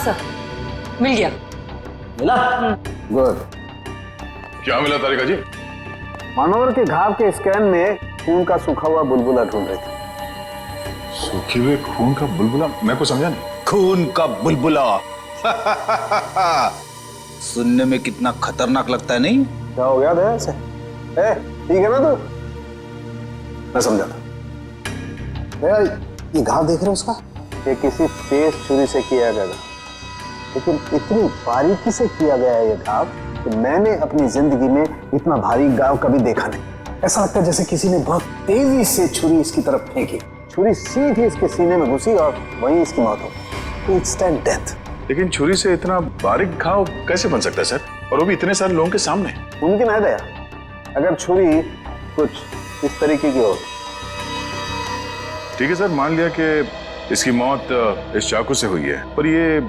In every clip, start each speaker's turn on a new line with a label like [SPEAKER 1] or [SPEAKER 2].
[SPEAKER 1] Sir, मिल गया।
[SPEAKER 2] मिला? Good.
[SPEAKER 3] क्या मिला तारिका जी?
[SPEAKER 2] मानोवर के घाव के स्कैन में खून का सूखा हुआ बुलबुला ढूंढ रहे थे।
[SPEAKER 3] सूखे हुए खून का बुलबुला? मैं कुछ समझा नहीं।
[SPEAKER 4] खून का बुलबुला सुनने में कितना खतरनाक लगता है, नहीं?
[SPEAKER 2] क्या हो गया दया से? ठीक है ना तू? मैं समझा था। दया, ये घाव देख रहे हो उसका? ये किसी तेज छुरी से किया गया, लेकिन इतनी बारीकी से किया गया है ये घाव कि मैंने अपनी जिंदगी में इतना भारी घाव कभी देखा नहीं। ऐसा लगता है जैसे किसी ने बहुत तेजी से छुरी इसकी तरफ फेंकी, छुरी सीधी इसके सीने में घुसी और वहीं इसकी मौत हो गई। Instant death.
[SPEAKER 3] लेकिन छुरी से इतना बारीक घाव कैसे बन सकता है सर, और वो भी इतने सारे लोगों के सामने?
[SPEAKER 2] मुमकिन है दया, अगर छुरी कुछ इस तरीके की हो।
[SPEAKER 3] ठीक है सर, मान लिया कि इसकी मौत इस चाकू से हुई है, पर ये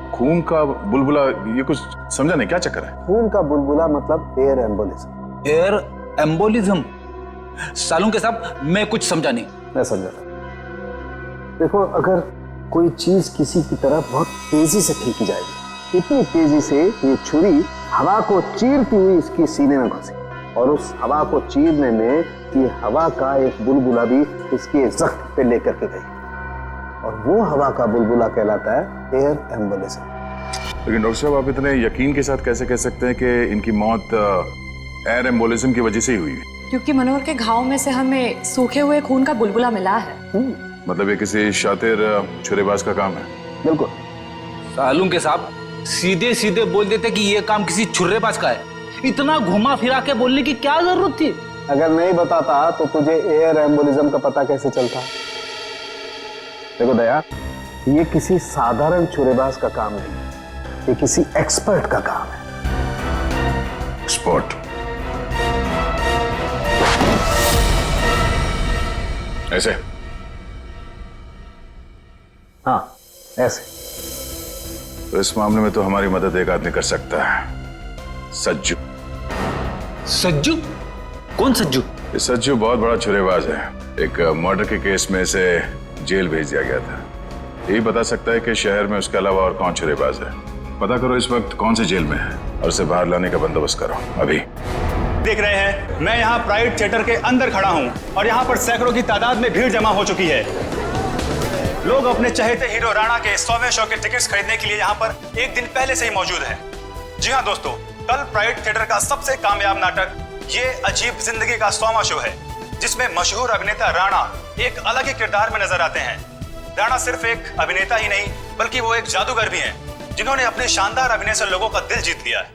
[SPEAKER 3] खून का बुलबुला, ये कुछ समझा नहीं, क्या चक्कर है?
[SPEAKER 2] खून का बुलबुला मतलब एयर एम्बोलिज्म।
[SPEAKER 4] Air embolism? सालूं के साहब, मैं कुछ समझा नहीं।
[SPEAKER 2] मैं समझा। देखो, अगर कोई चीज किसी की तरफ बहुत तेजी से फेंकी जाएगी, इतनी तेजी से ये छुरी हवा को चीरती हुई इसकी सीने में घुसी, और उस हवा को चीरने में ये हवा का एक बुलबुला भी इसके जख्म पे लेकर के गई, और वो हवा का बुलबुला कहलाता है एयर एम्बोलिज्म।
[SPEAKER 3] लेकिन डॉक्टर साहब, आप इतने यकीन के साथ कैसे कह सकते हैं कि इनकी मौत एयर एम्बोलिज्म की वजह से ही हुई है?
[SPEAKER 1] क्योंकि मनोहर के घाव में से हमें सूखे हुए खून का बुलबुला मिला है।
[SPEAKER 3] मतलब ये किसी शातिर छुरेबाज का काम है?
[SPEAKER 2] बिल्कुल।
[SPEAKER 4] सालूं के साहब सीधे सीधे बोल देते कि ये काम किसी छुर्रेबाज का है, इतना घुमा फिरा के बोलने की क्या जरूरत थी?
[SPEAKER 2] अगर नहीं बताता तो तुझे एयर एम्बोलिज्म का पता कैसे चलता? देखो दया, ये किसी साधारण छुरेबाज का काम नहीं, ये किसी एक्सपर्ट का काम है।
[SPEAKER 3] एक्सपर्ट? ऐसे?
[SPEAKER 2] हाँ, ऐसे।
[SPEAKER 3] तो इस मामले में तो हमारी मदद एक आदमी कर सकता है, सज्जू।
[SPEAKER 4] सज्जू? कौन सज्जू?
[SPEAKER 3] ये सज्जू बहुत बड़ा छुरेबाज है। एक मर्डर के केस में इसे जेल भेज दिया गया था। यही बता सकता है कि शहर में उसके अलावा और कौन छुरेबाज है। पता करो इस वक्त कौन से जेल में है और उसे बाहर लाने का बंदोबस्त करो अभी।
[SPEAKER 5] देख रहे हैं, मैं यहाँ प्राइड थिएटर के अंदर खड़ा हूँ और यहाँ पर सैकड़ों की तादाद में भीड़ जमा हो चुकी है। लोग अपने चहेते हीरो राणा के 100वें शो के टिकट्स खरीदने के लिए यहाँ पर एक दिन पहले से ही मौजूद हैं। जी हाँ दोस्तों, कल प्राइड थिएटर का सबसे कामयाब नाटक ये अजीब जिंदगी का 100वां शो है, जिसमें मशहूर अभिनेता राणा एक अलग ही किरदार में नजर आते हैं। राणा सिर्फ एक अभिनेता ही नहीं, बल्कि वो एक जादूगर भी हैं, जिन्होंने अपने शानदार अभिनय से लोगों का दिल जीत लिया है।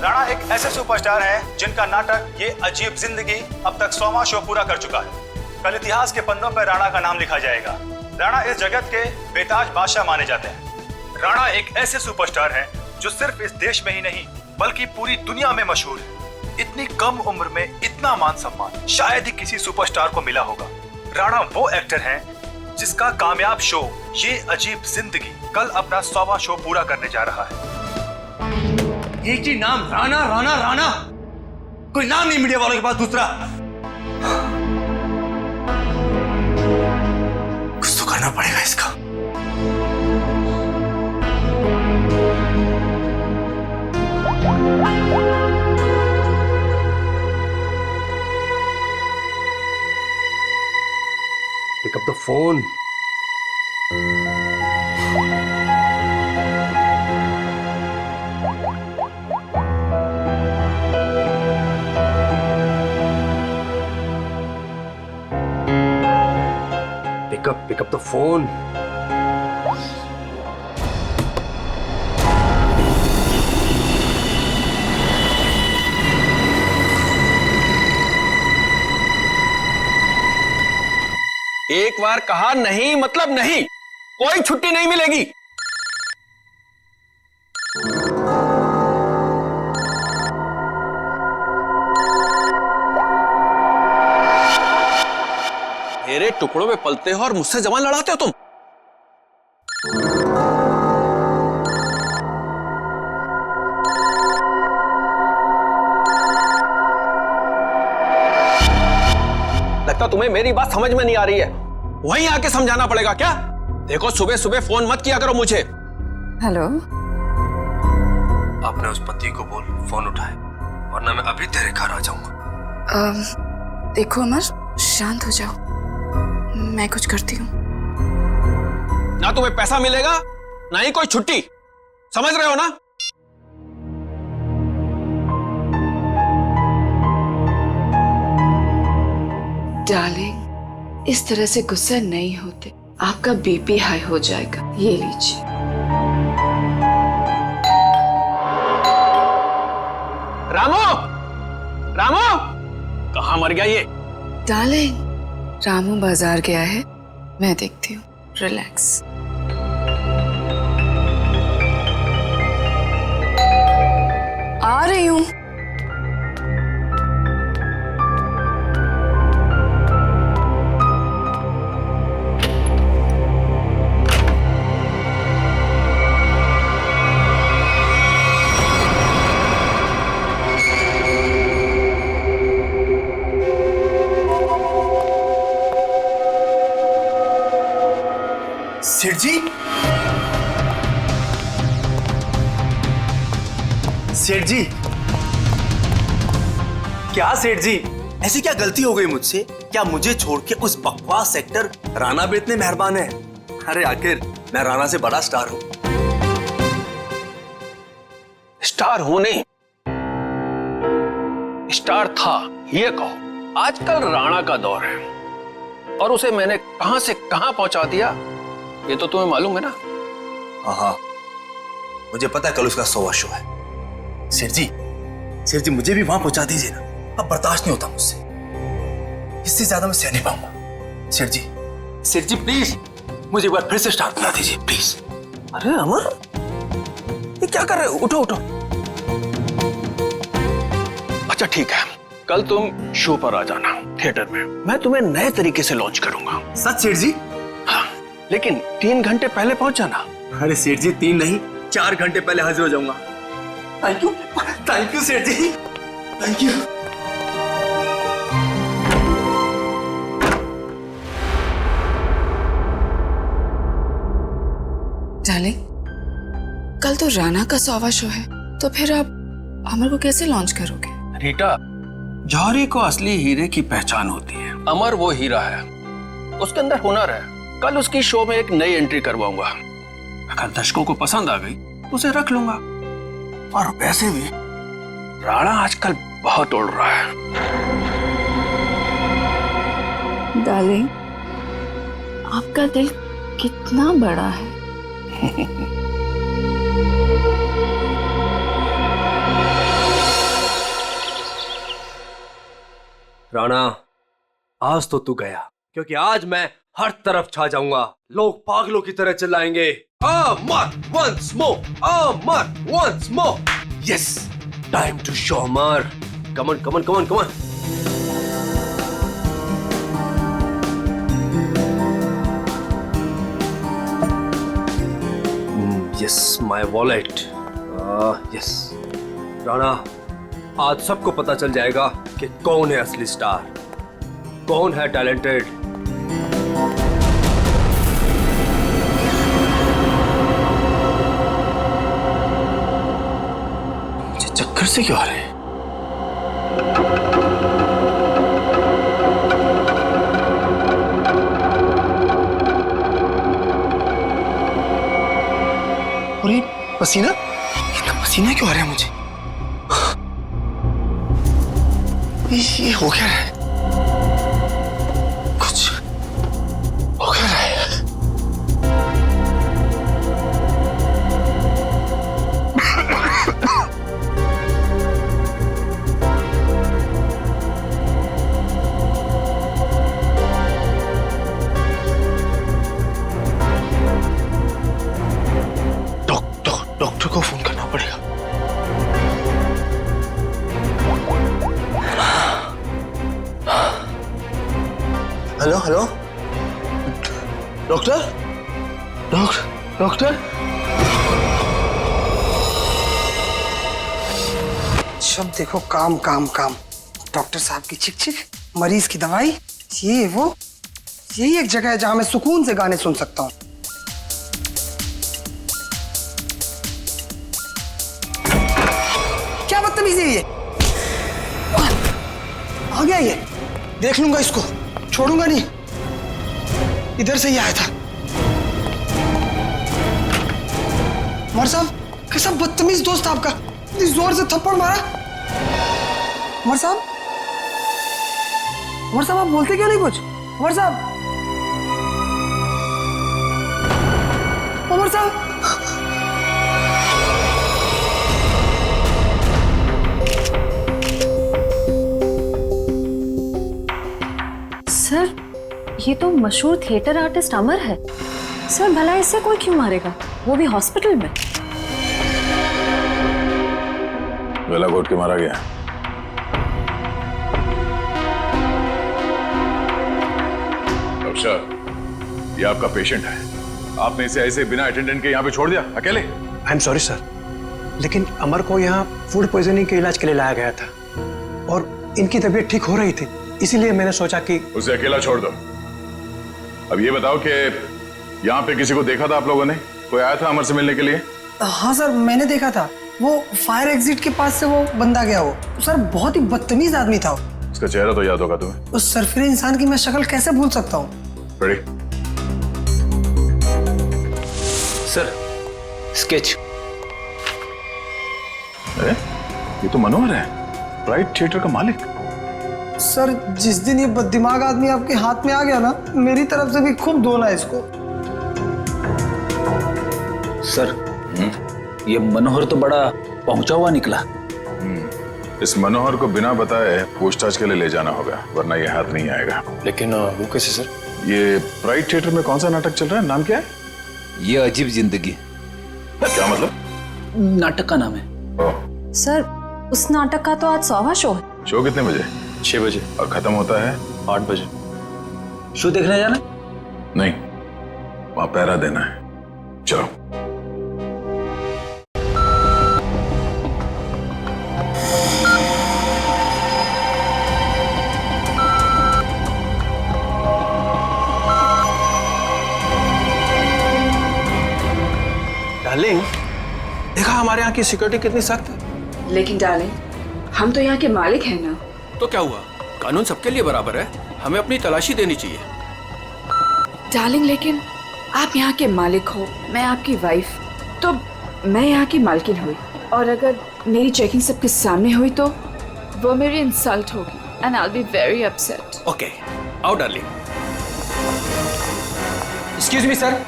[SPEAKER 5] राणा एक ऐसे सुपरस्टार हैं जिनका नाटक ये अजीब जिंदगी अब तक 100वां शो पूरा कर चुका है। कल इतिहास के पन्नों पर राणा का नाम लिखा जाएगा। राणा इस जगत के बेताज बादशाह माने जाते हैं। राणा एक ऐसे सुपरस्टार हैं जो सिर्फ इस देश में ही नहीं बल्कि पूरी दुनिया में मशहूर है। इतनी कम उम्र में इतना मान सम्मान शायद ही किसी सुपरस्टार को मिला होगा। राणा वो एक्टर हैं जिसका कामयाब शो ये अजीब जिंदगी कल अपना 100वां शो पूरा करने जा रहा है। एक ही नाम, राणा राणा राणा, कोई नाम नहीं मीडिया वालों के पास दूसरा। कुछ तो करना पड़ेगा इसका।
[SPEAKER 6] Pick up the phone. Pick up the phone.
[SPEAKER 7] एक बार कहा नहीं मतलब नहीं, कोई छुट्टी नहीं मिलेगी। मेरे टुकड़ों में पलते हो और मुझसे जबान लड़ाते हो तुम। तुम्हें मेरी बात समझ में नहीं आ रही है? वहीं आके समझाना पड़ेगा क्या? देखो, सुबह सुबह फोन मत किया करो मुझे।
[SPEAKER 8] हेलो,
[SPEAKER 6] अपने उस पति को बोल फोन उठाए, वरना मैं अभी तेरे घर आ जाऊंगा।
[SPEAKER 8] देखो अमर, शांत हो जाओ, मैं कुछ करती हूँ।
[SPEAKER 7] ना तुम्हें पैसा मिलेगा, ना ही कोई छुट्टी, समझ रहे हो ना?
[SPEAKER 8] डार्लिंग, इस तरह से गुस्सा नहीं होते, आपका बीपी हाई हो जाएगा। ये लीजिए।
[SPEAKER 7] रामू, रामू, कहाँ मर गया ये?
[SPEAKER 8] डार्लिंग, रामू बाजार गया है, मैं देखती हूँ। रिलैक्स। आ रही हूँ।
[SPEAKER 6] सेठ जी, सेठ जी, क्या सेठ जी, ऐसी क्या गलती हो गई मुझसे? क्या मुझे छोड़ के उस बकवास एक्टर राणा पे इतने मेहरबान है? अरे आखिर मैं राणा से बड़ा स्टार हूं।
[SPEAKER 7] स्टार हूं नहीं, स्टार था, ये कहो। आजकल राणा का दौर है और उसे मैंने कहां से कहां पहुंचा दिया, ये तो तुम्हें मालूम है ना?
[SPEAKER 6] हाँ, मुझे पता है कल उसका 100वां शो है। सेठ जी मुझे भी वहां पहुंचा दीजिए ना, अब बर्दाश्त नहीं होता मुझसे, इससे ज्यादा मैं सह नहीं पाऊंगा। सेठ जी प्लीज मुझे एक बार फिर से स्टार बना दीजिए प्लीज। अरे अमर, ये क्या कर रहे हो? उठो उठो।
[SPEAKER 7] अच्छा ठीक है, कल तुम शो पर आ जाना थिएटर में, मैं तुम्हें नए तरीके से लॉन्च करूंगा।
[SPEAKER 6] सच सेठ जी?
[SPEAKER 7] हाँ, लेकिन 3 घंटे पहले पहुंच जाना।
[SPEAKER 6] अरे सेठ जी 3 नहीं 4 घंटे पहले हाजिर हो जाऊंगा। थैंक यू सेठ जी, थैंक यू।
[SPEAKER 8] डार्लिंग, कल तो राणा का 100वां शो है, तो फिर आप अमर को कैसे लॉन्च करोगे?
[SPEAKER 7] रीटा, जौहरी को असली हीरे की पहचान होती है। अमर वो हीरा है, उसके अंदर हुनर है। कल उसकी शो में एक नई एंट्री करवाऊंगा, अगर दर्शकों को पसंद आ गई तो उसे रख लूंगा। और वैसे भी राणा आजकल बहुत उड़ रहा है।
[SPEAKER 8] डार्लिंग, आपका दिल कितना बड़ा है।
[SPEAKER 6] राणा, आज तो तू गया, क्योंकि आज मैं हर तरफ छा जाऊंगा। लोग पागलों की तरह चिल्लाएंगे, Amar once more, Amar once more. Yes, time to show Amar. Come on come on come on come on. Yes, my wallet. Yes Rana, आज सबको पता चल जाएगा कि कौन है असली स्टार, कौन है टैलेंटेड। मुझे चक्कर से क्यों आ रहे हैं? और ये पसीना, इतना पसीना क्यों आ रहा है मुझे? ये हो क्या रहा है? कुछ हो क्या रहा है? डॉक्टर को फोन करना पड़ेगा। Hello hello, doctor doctor.
[SPEAKER 9] सब देखो काम काम काम। डॉक्टर साहब की चिक चिक, मरीज की दवाई, ये वो, यही एक जगह है जहां मैं सुकून से गाने सुन सकता हूँ। क्या बदतमीजी है ये? आ गया ये, देख लूंगा इसको, छोड़ूंगा नहीं। इधर से ही आया था। उमर साहब, कैसा बदतमीज दोस्त आपका, इतनी जोर से थप्पड़ मारा। उमर साहब, उमर साहब, आप बोलते क्यों नहीं कुछ? उमर साहब, उमर साहब।
[SPEAKER 1] सर, ये तो मशहूर थिएटर आर्टिस्ट अमर है। सर, भला इससे कोई क्यों मारेगा, वो भी हॉस्पिटल में।
[SPEAKER 3] गला घोट के मारा गया। डॉक्टर, ये आपका पेशेंट है, आपने इसे ऐसे बिना अटेंडेंट के यहाँ पे छोड़ दिया अकेले?
[SPEAKER 10] आई एम सॉरी सर, लेकिन अमर को यहाँ फूड पॉइजनिंग के इलाज के लिए लाया गया था और इनकी तबीयत ठीक हो रही थी, इसीलिए मैंने सोचा कि
[SPEAKER 3] उसे अकेला छोड़ दो। अब ये बताओ कि यहाँ पे किसी को देखा था आप लोगों ने? कोई आया था अमर से मिलने के लिए?
[SPEAKER 9] हाँ सर, मैंने देखा था। वो फायर एग्जिट के पास से वो बंदा गया। वो सर बहुत ही बदतमीज आदमी था।
[SPEAKER 3] उसका चेहरा तो याद होगा तुम्हें?
[SPEAKER 9] उस सरफिरे इंसान की मैं शक्ल कैसे भूल सकता हूँ?
[SPEAKER 3] रेडी?
[SPEAKER 4] Sir, sketch.
[SPEAKER 3] अरे, ये तो मनोहर है, प्राइड थिएटर का मालिक।
[SPEAKER 9] सर, जिस दिन ये बददिमाग आदमी आपके हाथ में आ गया ना, मेरी तरफ से भी खूब धोना है इसको।
[SPEAKER 4] सर, ये मनोहर तो बड़ा पहुंचा हुआ निकला।
[SPEAKER 3] इस मनोहर को बिना बताए पूछताछ के लिए ले जाना होगा, वरना ये हाथ नहीं आएगा।
[SPEAKER 10] लेकिन वो कैसे सर?
[SPEAKER 3] ये प्राइड थिएटर में कौन सा नाटक चल रहा है, नाम क्या है?
[SPEAKER 4] ये अजीब जिंदगी।
[SPEAKER 3] क्या मतलब?
[SPEAKER 4] नाटक का नाम है।
[SPEAKER 1] सर, उस नाटक का तो आज 100वां शो है।
[SPEAKER 3] शो कितने बजे?
[SPEAKER 10] 6 बजे।
[SPEAKER 3] और खत्म होता है?
[SPEAKER 10] 8 बजे।
[SPEAKER 4] शो देखने जाना?
[SPEAKER 3] नहीं, वहां पहरा देना है। चलो।
[SPEAKER 10] डार्लिंग, देखा हमारे यहाँ की सिक्योरिटी कितनी सख्त है।
[SPEAKER 8] लेकिन डार्लिंग, हम तो यहाँ के मालिक हैं ना।
[SPEAKER 7] तो क्या हुआ, कानून सबके लिए बराबर है, हमें अपनी तलाशी देनी चाहिए।
[SPEAKER 8] डार्लिंग, लेकिन आप यहाँ के मालिक हो, मैं आपकी वाइफ, तो मैं यहाँ की मालकिन हुई, और अगर मेरी चेकिंग सबके सामने हुई तो वो मेरी इंसल्ट होगी, and I will be very upset.
[SPEAKER 7] Okay, आओ डार्लिंग।
[SPEAKER 11] एक्सक्यूज मी सर,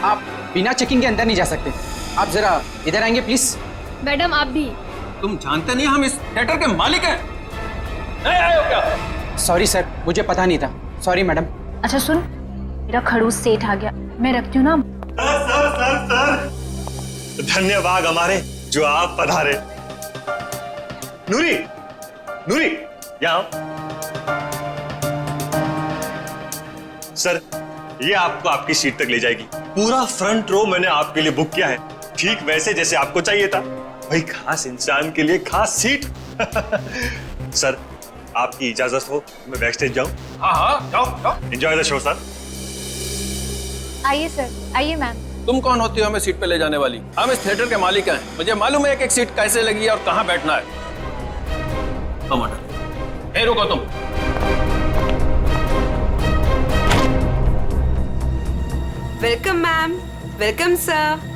[SPEAKER 11] आप बिना चेकिंग के अंदर नहीं जा सकते। आप जरा इधर आएंगे प्लीज।
[SPEAKER 12] मैडम, आप भी।
[SPEAKER 7] तुम जानते नहीं हम इस थिएटर के मालिक हैं? नहीं आए हो क्या?
[SPEAKER 11] सॉरी सर, मुझे पता नहीं था। Sorry madam.
[SPEAKER 12] अच्छा सुन, मेरा खड़ूस सेठ आ गया, मैं रखती हूँ ना।
[SPEAKER 5] सर, धन्यवाद हमारे जो आप पधारे। नूरी, नूरी, यहाँ सर, ये आपको आपकी सीट तक ले जाएगी। पूरा फ्रंट रो मैंने आपके लिए बुक किया है, ठीक वैसे जैसे आपको चाहिए था। भाई, खास इंसान के लिए खास सीट। सर, आपकी इजाजत हो मैं बैक स्टेज जाऊं?
[SPEAKER 7] हाँ हाँ, जाओ जाओ।
[SPEAKER 5] Enjoy the show sir.
[SPEAKER 12] आइए सर, आइए मैम।
[SPEAKER 7] तुम कौन होती हो हमें सीट पे ले जाने वाली? हम इस थिएटर के मालिक हैं, मुझे मालूम है एक एक सीट कैसे लगी है और कहाँ बैठना है। हे रुको तुम।
[SPEAKER 13] Welcome ma'am, welcome sir.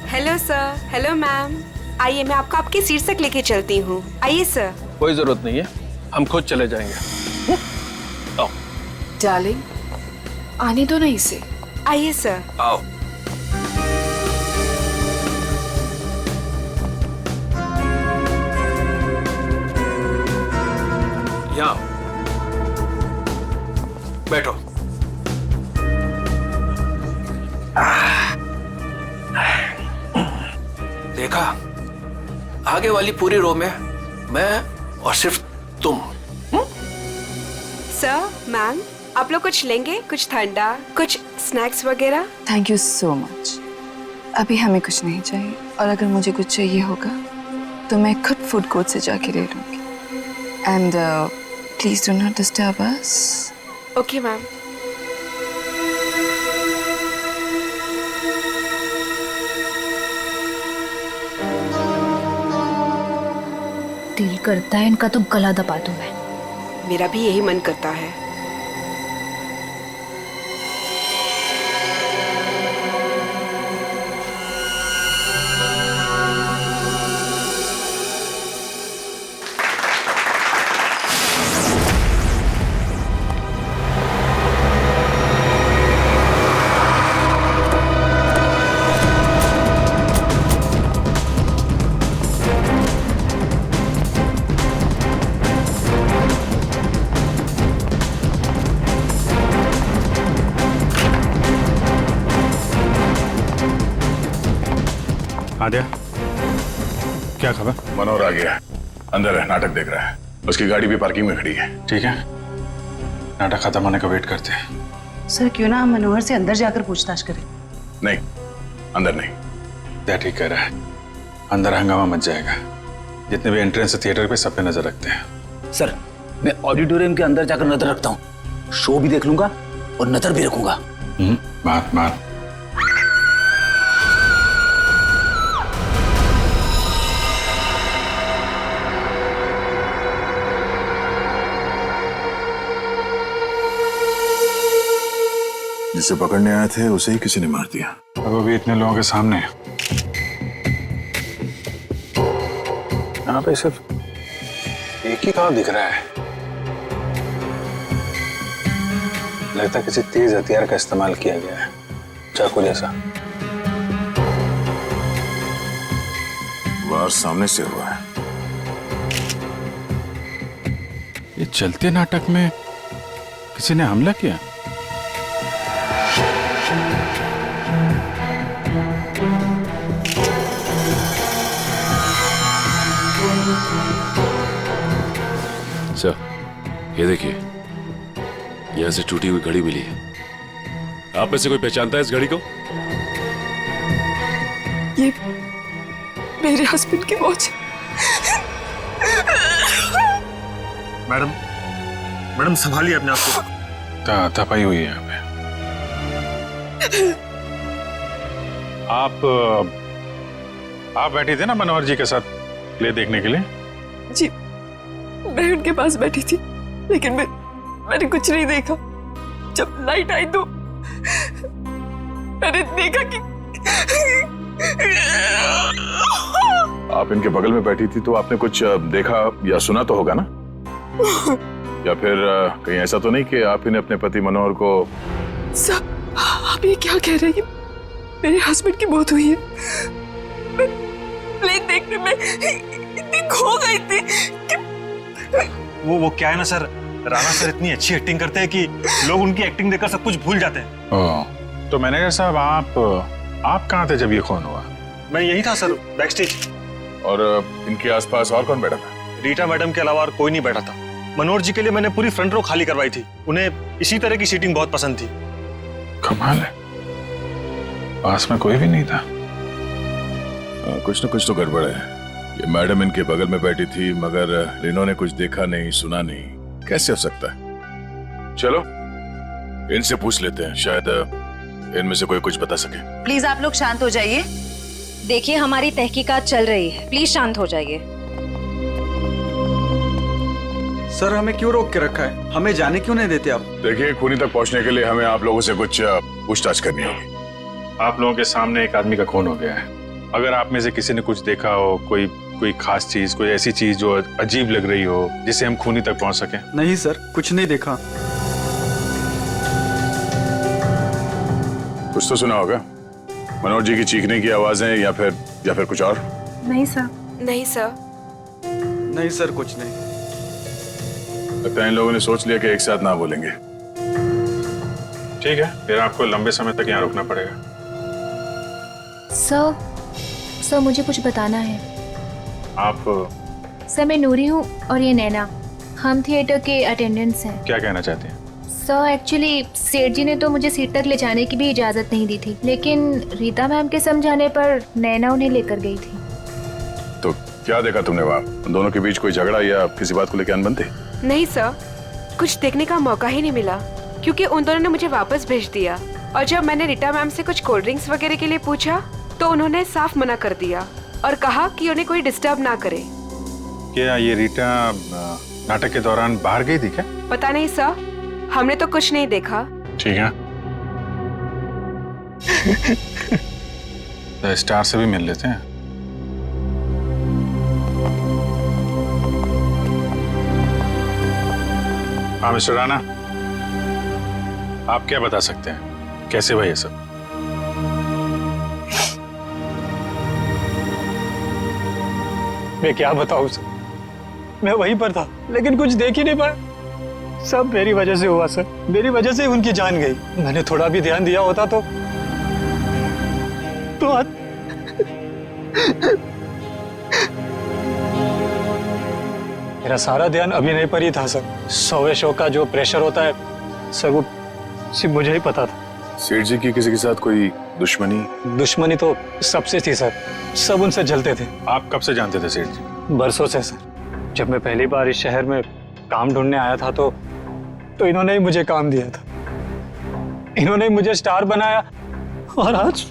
[SPEAKER 13] Hello sir, hello ma'am. आइए, मैं आपको आपकी सीट तक लेके चलती हूँ। आइए सर।
[SPEAKER 7] कोई जरूरत नहीं है, हम खुद चले जाएंगे। आओ।
[SPEAKER 8] डार्लिंग, आने दो ना इसे।
[SPEAKER 13] आइए सर।
[SPEAKER 7] आओ। यहाँ बैठो। देखा, आगे वाली पूरी रो में मैं और सिर्फ तुम।
[SPEAKER 13] सर, मैम, आप लोग कुछ लेंगे? कुछ ठंडा, कुछ स्नैक्स वगैरह?
[SPEAKER 8] Thank you so much. अभी हमें कुछ नहीं चाहिए, और अगर मुझे कुछ चाहिए होगा तो मैं खुद फूड कोर्ट से जाके ले लूंगी। And please do not disturb us.
[SPEAKER 13] Okay ma'am.
[SPEAKER 12] दिल करता है इनका तो गला दबा दूं मैं।
[SPEAKER 13] मेरा भी यही मन करता है।
[SPEAKER 3] आद्या, क्या खबर? मनोहर आ गया, अंदर है, नाटक देख रहा है। उसकी गाड़ी भी पार्किंग में खड़ी है। ठीक है, नाटक खत्म होने का वेट करते हैं।
[SPEAKER 14] सर क्यों ना हम मनोहर से अंदर जाकर पूछताछ करें?
[SPEAKER 3] नहीं, अंदर नहीं। क्या ठीक कह रहा है, अंदर हंगामा मच जाएगा। जितने भी एंट्रेंस थिएटर पे सब पे नजर रखते हैं।
[SPEAKER 4] सर, मैं ऑडिटोरियम के अंदर जाकर नजर रखता हूँ, शो भी देख लूंगा और नजर भी रखूंगा।
[SPEAKER 3] मार। जिसे पकड़ने आए थे उसे ही किसी ने मार दिया। अब अभी इतने लोगों के सामने यहाँ पे सिर्फ एक ही काम दिख रहा है। लगता किसी तेज हथियार का इस्तेमाल किया गया है, चाकू जैसा। वार सामने से हुआ है। ये चलते नाटक में किसी ने हमला किया।
[SPEAKER 15] सर, ये देखिए, यहां से टूटी हुई घड़ी मिली है। आप में से कोई पहचानता है इस घड़ी को?
[SPEAKER 8] ये मेरे हस्बैंड की वॉच।
[SPEAKER 5] मैडम संभालिए अपने आप को।
[SPEAKER 3] तपाई हुई है यहाँ पे। आप बैठी थी ना मनोहर जी के साथ प्ले देखने के लिए?
[SPEAKER 8] जी, मैं उनके पास बैठी थी, लेकिन मैंने कुछ नहीं देखा। जब लाइट आई तो मैंने देखा कि
[SPEAKER 3] आप इनके बगल में बैठी थी, तो आपने कुछ देखा या सुना तो होगा ना? या फिर कहीं ऐसा तो नहीं कि आप इन्हें अपने पति मनोहर को?
[SPEAKER 8] सर, आप ये क्या कह रहे हैं? मेरे हस्बैंड की मौत हुई है। मैं प्ले देखने में इतनी खो गई थी कि
[SPEAKER 5] वो क्या है ना सर, राणा सर इतनी अच्छी एक्टिंग करते हैं कि लोग उनकी एक्टिंग देखकर सब कुछ भूल जाते हैं।
[SPEAKER 3] तो मैनेजर साहब, आप कहाँ थे जब ये खून हुआ?
[SPEAKER 5] मैं यही था सर, बैकस्टेज।
[SPEAKER 3] और इनके आसपास और कौन बैठा था?
[SPEAKER 5] रीटा मैडम के अलावा और कोई नहीं बैठा था। मनोहर जी के लिए मैंने पूरी फ्रंट रो खाली करवाई थी। उन्हें इसी तरह की सीटिंग बहुत पसंद थी।
[SPEAKER 3] कमाल है, पास में कोई भी नहीं था। कुछ न कुछ तो गड़बड़ है। ये मैडम इनके बगल में बैठी थी, मगर इन्होंने कुछ देखा नहीं, सुना नहीं। कैसे हो सकता है? चलो इनसे पूछ लेते हैं, शायद इनमें से कोई कुछ बता सके।
[SPEAKER 1] प्लीज आप लोग शांत हो जाइए। देखिए, हमारी तहकीकात चल रही है, प्लीज शांत हो जाइए।
[SPEAKER 11] सर, हमें क्यों रोक के रखा है? हमें जाने क्यों नहीं देते आप?
[SPEAKER 3] देखिए, खूनी तक पहुंचने के लिए हमें आप लोगों से कुछ पूछताछ करनी होगी। आप लोगों के सामने एक आदमी का खून हो गया है। अगर आप में से किसी ने कुछ देखा हो, कोई खास चीज, कोई ऐसी चीज जो अजीब लग रही हो, जिससे हम खूनी तक पहुंच सके।
[SPEAKER 11] नहीं सर, कुछ नहीं देखा।
[SPEAKER 3] कुछ तो सुना होगा, मनोहर जी की चीखने की आवाजें या फिर कुछ और?
[SPEAKER 14] नहीं सर।
[SPEAKER 13] नहीं सर।
[SPEAKER 11] नहीं सर, कुछ नहीं।
[SPEAKER 3] लगता है इन लोगों ने सोच लिया कि एक साथ ना बोलेंगे। ठीक है, फिर आपको लंबे समय तक यहाँ रुकना पड़ेगा।
[SPEAKER 12] सर, मुझे कुछ बताना है।
[SPEAKER 3] आप?
[SPEAKER 12] सर, मैं नूरी हूँ और ये नैना, हम थिएटर के अटेंडेंट्स हैं।
[SPEAKER 3] क्या कहना चाहते हैं?
[SPEAKER 12] सर, एक्चुअली सेठ जी ने तो मुझे सीट तक ले जाने की भी इजाजत नहीं दी थी, लेकिन रीता मैम के समझाने पर नैना उन्हें लेकर गई थी।
[SPEAKER 3] तो क्या देखा तुमने वहाँ? दोनों के बीच कोई झगड़ा या किसी बात को लेकर अनबन थी?
[SPEAKER 13] नहीं सर, कुछ देखने का मौका ही नहीं मिला क्योंकि उन दोनों ने मुझे वापस भेज दिया। और जब मैंने रीटा मैम से कुछ कोल्ड ड्रिंक्स वगैरह के लिए पूछा तो उन्होंने साफ मना कर दिया और कहा कि उन्हें कोई डिस्टर्ब ना करे।
[SPEAKER 16] क्या ये रीटा नाटक के दौरान बाहर गई थी क्या?
[SPEAKER 13] पता नहीं सर, हमने तो कुछ नहीं देखा।
[SPEAKER 16] ठीक है, तो स्टार से भी मिल लेते हैं। हाँ मिस्टर राणा, आप क्या बता सकते हैं कैसे हुआ ये सब?
[SPEAKER 10] मैं क्या बताऊं सर, मैं वहीं पर था लेकिन कुछ देख ही नहीं पाया। सब मेरी वजह से हुआ सर, मेरी वजह से उनकी जान गई। मैंने थोड़ा भी ध्यान दिया होता तो आज मेरा सारा ध्यान अभिनय पर ही था सर। 100वें शो का जो प्रेशर होता है सर, वो सिर्फ मुझे ही पता था।
[SPEAKER 3] सेठ जी की किसी के साथ कोई दुश्मनी?
[SPEAKER 10] दुश्मनी तो सबसे थी सर, सब उनसे जलते थे।
[SPEAKER 16] आप कब से जानते थे सेठ जी?
[SPEAKER 10] बरसों से सर। जब मैं पहली बार इस शहर में काम ढूंढने आया था तो इन्होंने ही मुझे काम दिया था, इन्होंने ही मुझे स्टार बनाया। और आज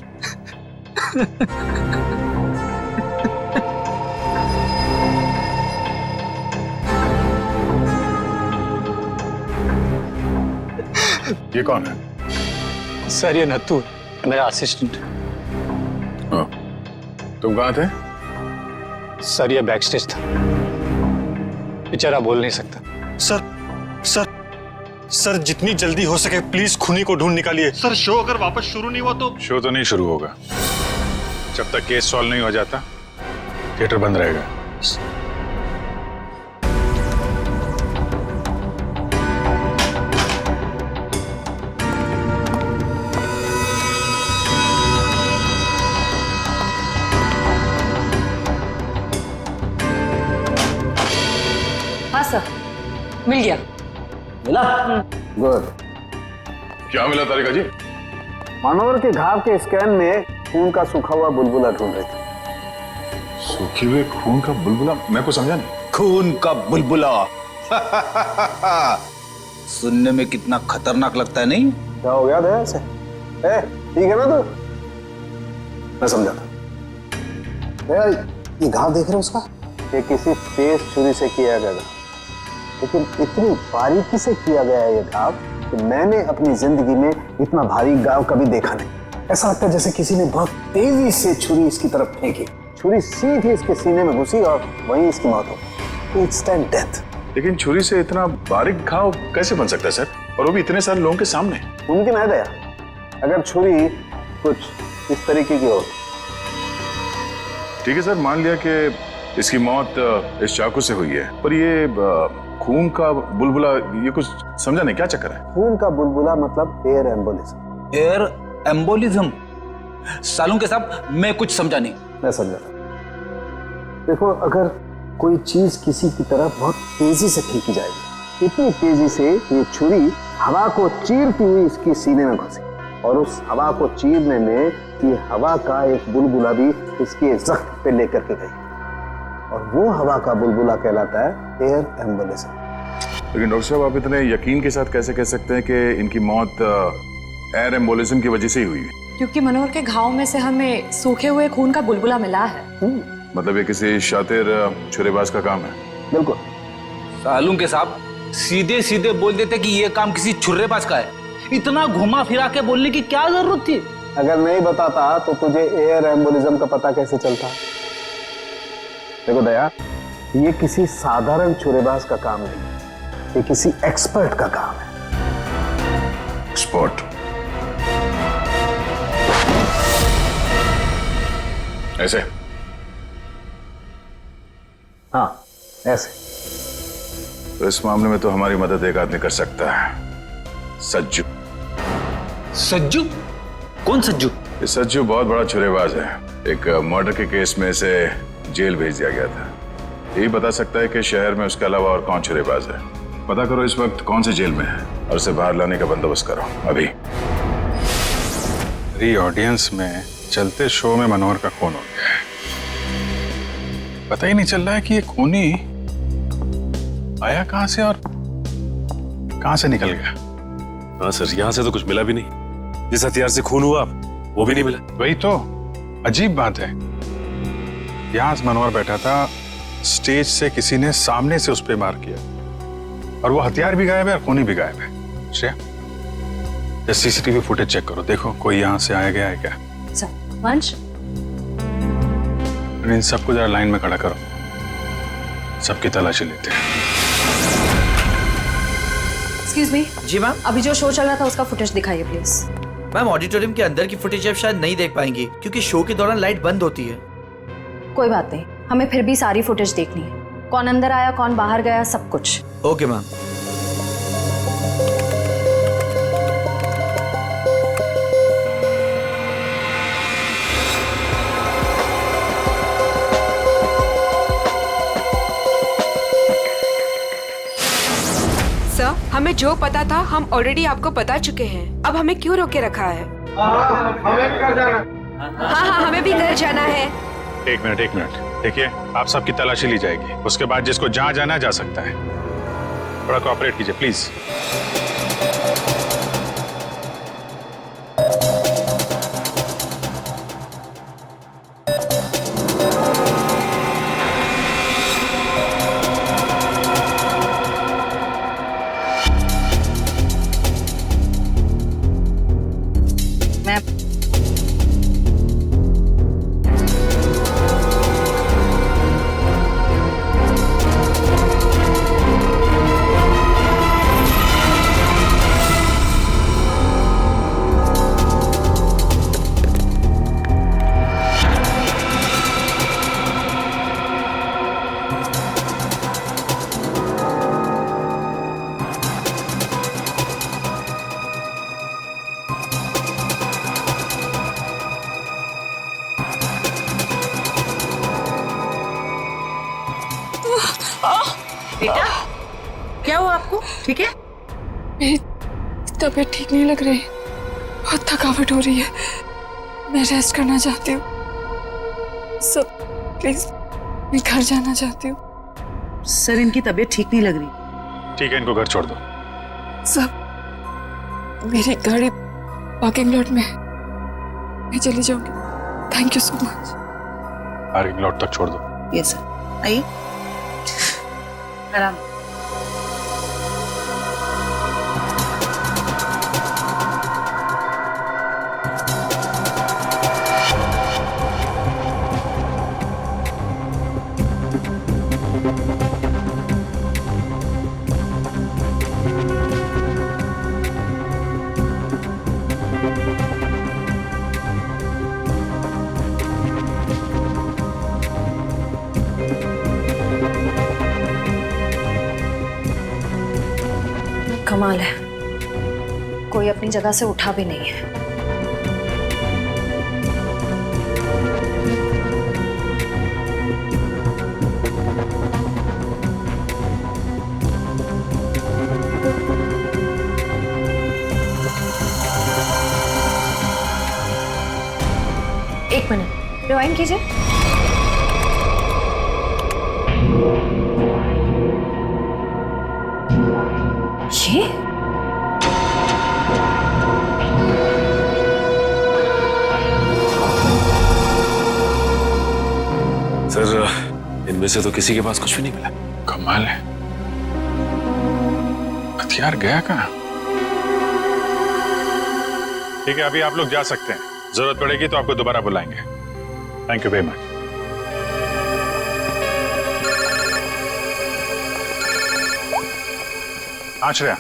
[SPEAKER 3] ये कौन है?
[SPEAKER 10] सर ये नत्थू मेरा असिस्टेंट।
[SPEAKER 3] तुम कहाँ थे?
[SPEAKER 10] सर ये बैक स्टेज था, बेचारा बोल नहीं सकता।
[SPEAKER 16] सर जितनी जल्दी हो सके प्लीज खूनी को ढूंढ निकालिए। सर शो अगर वापस शुरू नहीं हुआ तो?
[SPEAKER 3] शो तो नहीं शुरू होगा जब तक केस सॉल्व नहीं हो जाता। थिएटर बंद रहेगा।
[SPEAKER 14] हाँ सर, मिल गया।
[SPEAKER 2] मिला? गुड।
[SPEAKER 3] क्या मिला तारिका जी?
[SPEAKER 2] मनोहर के घाव के स्कैन में खून का सूखा हुआ बुलबुला ढूंढ रहे थे।
[SPEAKER 3] सूखे हुए खून का बुलबुला? मैं कुछ समझा नहीं।
[SPEAKER 4] खून का बुलबुला सुनने में कितना खतरनाक लगता है, नहीं?
[SPEAKER 2] क्या हो गया दया से? ठीक है ना तू? मैं समझा था। दया, ये घाव देख रहे हो उसका? ये किसी तेज छुरी से किया गया था, लेकिन इतनी बारीकी से किया गया है ये घाव कि मैंने अपनी जिंदगी में इतना भारी घाव कभी देखा नहीं। ऐसा लगता है जैसे किसी ने बहुत तेजी से छुरी इसकी तरफ फेंकी, छुरी सीधी इसके सीने में घुसी और वहीं इसकी मौत हो गई। Instant death.
[SPEAKER 3] लेकिन छुरी से इतना बारीक घाव कैसे बन सकता है सर, और वो भी इतने सारे लोगों के सामने?
[SPEAKER 2] मुमकिन है दया, अगर छुरी कुछ इस तरीके की हो।
[SPEAKER 3] ठीक है सर, मान लिया कि इसकी मौत इस चाकू से हुई है, पर ये खून का बुलबुला, ये कुछ समझा नहीं, क्या चक्कर है?
[SPEAKER 2] खून का बुलबुला मतलब एयर एम्बोलिज्म।
[SPEAKER 4] Air embolism? सालूं के साहब मैं कुछ समझा नहीं।
[SPEAKER 2] मैं समझा। देखो, अगर कोई चीज किसी की तरफ बहुत तेजी से फेंकी जाएगी, इतनी तेजी से ये छुरी हवा को चीरती हुई इसकी सीने में घुसी, और उस हवा को चीरने में ये हवा का एक बुलबुला भी इसके जख्म पे लेकर के गई, और वो हवा का बुलबुला कहलाता है एयर एम्बोलिज्म।
[SPEAKER 3] लेकिन डॉक्टर साहब, आप इतने यकीन के साथ कैसे कह सकते हैं कि इनकी मौत एयर एम्बोलिज्म की वजह से ही हुई है?
[SPEAKER 14] क्योंकि मनोहर के घाव में से हमें सूखे हुए खून का बुलबुला मिला है।
[SPEAKER 3] मतलब ये किसी शातिर छुरेबाज का काम है?
[SPEAKER 2] बिल्कुल।
[SPEAKER 4] सालूं के साहब सीधे सीधे बोल देते कि ये काम किसी छुर्रेबाज का है, इतना घुमा फिरा के बोलने की क्या जरूरत थी?
[SPEAKER 2] अगर नहीं बताता तो तुझे एयर एम्बोलिज्म का पता कैसे चलता? देखो दया, ये किसी साधारण छुरेबाज का काम नहीं, ये किसी एक्सपर्ट का काम है।
[SPEAKER 3] एक्सपर्ट? ऐसे?
[SPEAKER 2] हाँ, ऐसे।
[SPEAKER 3] तो इस मामले में तो हमारी मदद एक आदमी कर सकता है, सज्जू।
[SPEAKER 4] सज्जू? कौन सज्जू?
[SPEAKER 3] ये सज्जू बहुत बड़ा छुरेबाज है। एक मर्डर के केस में इसे जेल भेज दिया गया था। यही बता सकता है कि शहर में उसके अलावा और कौन छुरेबाज है। पता करो इस वक्त कौन से जेल में है और उसे बाहर लाने का बंदोबस्त करो अभी।
[SPEAKER 16] ऑडियंस में चलते शो में मनोहर का खून हो गया है। पता ही नहीं चल रहा है कि ये खूनी
[SPEAKER 3] आया कहां से और कहां से निकल गया?
[SPEAKER 15] हाँ सर, यहाँ से तो कुछ मिला भी नहीं। जिस हथियार से खून हुआ वो भी नहीं मिला।
[SPEAKER 3] वही तो अजीब बात है। यहां मनोहर बैठा था, स्टेज से किसी ने सामने से उस पर वार किया और वो हथियार भी गायब है और खूनी भी गायब है। श्रेया, सीसीटीवी फुटेज चेक करो, देखो कोई यहां से आया गया है क्या।
[SPEAKER 1] सर वंश,
[SPEAKER 3] इन सबको जरा लाइन में खड़ा करो, सबकी तलाशी लेते हैं।
[SPEAKER 1] Excuse me.
[SPEAKER 17] जी मैम।
[SPEAKER 1] अभी जो शो चल रहा था उसका फुटेज दिखाइए प्लीज।
[SPEAKER 17] मैम ऑडिटोरियम के अंदर की फुटेज आप शायद नहीं देख पाएंगी क्योंकि शो के दौरान लाइट बंद होती है।
[SPEAKER 1] कोई बात नहीं, हमें फिर भी सारी फुटेज देखनी है, कौन अंदर आया कौन बाहर गया सब कुछ।
[SPEAKER 17] Okay ma'am.
[SPEAKER 13] सर, हमें जो पता था हम ऑलरेडी आपको बता चुके हैं। अब हमें क्यों रोके रखा है?
[SPEAKER 2] हमें घर जाना।
[SPEAKER 13] हाँ, हमें भी घर जाना है।
[SPEAKER 3] एक मिनट देखिए, आप सबकी तलाशी ली जाएगी, उसके बाद जिसको जहां जाना जा सकता है। थोड़ा कोऑपरेट कीजिए प्लीज।
[SPEAKER 18] बेटा, क्या हुआ आपको? ठीक है?
[SPEAKER 8] मेरी तबीयत ठीक नहीं लग रही, बहुत थकावट हो रही है, मैं रेस्ट करना चाहती हूँ। सब प्लीज, मैं घर जाना चाहती हूँ।
[SPEAKER 18] सर, इनकी तबीयत ठीक नहीं लग रही।
[SPEAKER 3] ठीक है, इनको घर छोड़ दो।
[SPEAKER 8] सब मेरी गाड़ी पार्किंग लॉट में है, मैं चली जाऊंगी। Thank you so much.
[SPEAKER 3] Parking lot तक छोड़ दो।
[SPEAKER 18] यस सर, आइए आराम।
[SPEAKER 1] कमाल है, कोई अपनी जगह से उठा भी नहीं है। एक मिनट, रिवाइंड कीजिए। ये
[SPEAKER 15] सर, इनमें से तो किसी के पास कुछ भी नहीं मिला।
[SPEAKER 3] कमाल है, हथियार गया कहाँ? ठीक है, अभी आप लोग जा सकते हैं, जरूरत पड़ेगी तो आपको दोबारा बुलाएंगे। Thank you very much. Ashraya.